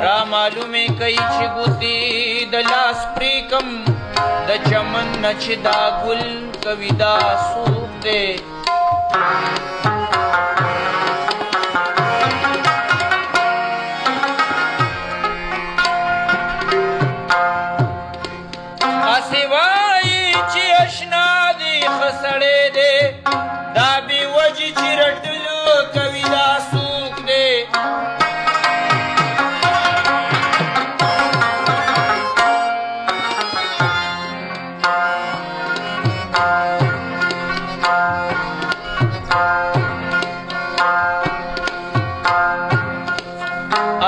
را معلومې کوي چې ګوتې د لاس پرېکم د چمن نه چې دا ګل کوي دا څوک دی هسې وایي چې اشنا دی ښه سړی دی دا بې وجې چې رټلو کوي دا څوک دی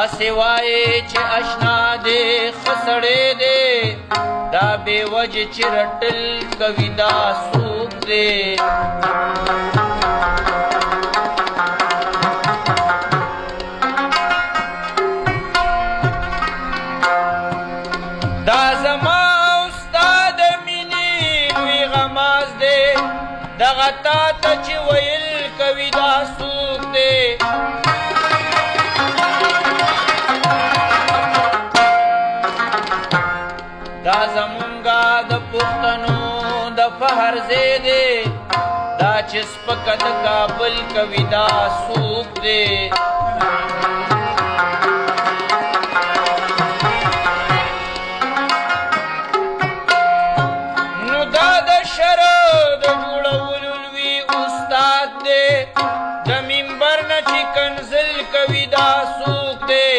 هسې وایي چې اشنا دی ښه سړی دی دا بې وجې چې رټل کوي دا څوک دی دا زما او ستا د مینې لوی غماز دی دغه تا ته چې ویل کوي دا څوک دی دا زمونږه د پښتنو د فخر ځای دی دا چې سپکه د کابل کوي دا څوک دی نو دا د شرع د جوړولو لوی استاد دی د منبر نه چې کنزل کوي دا څوک دی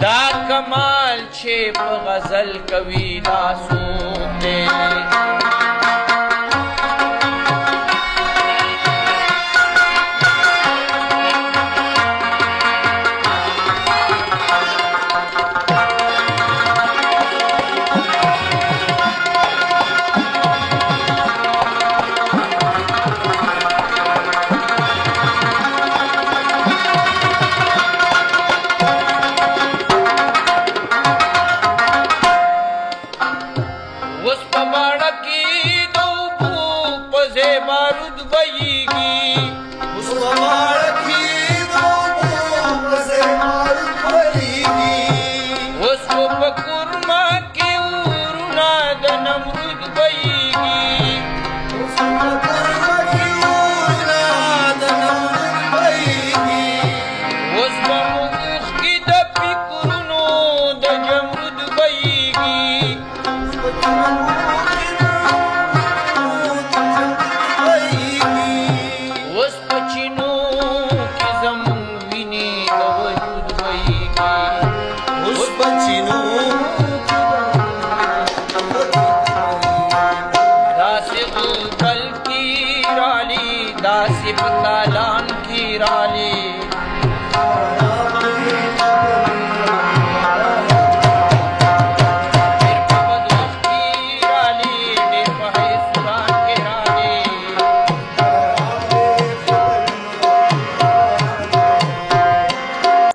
دا کمال چې په غزل کوي دا څوک دی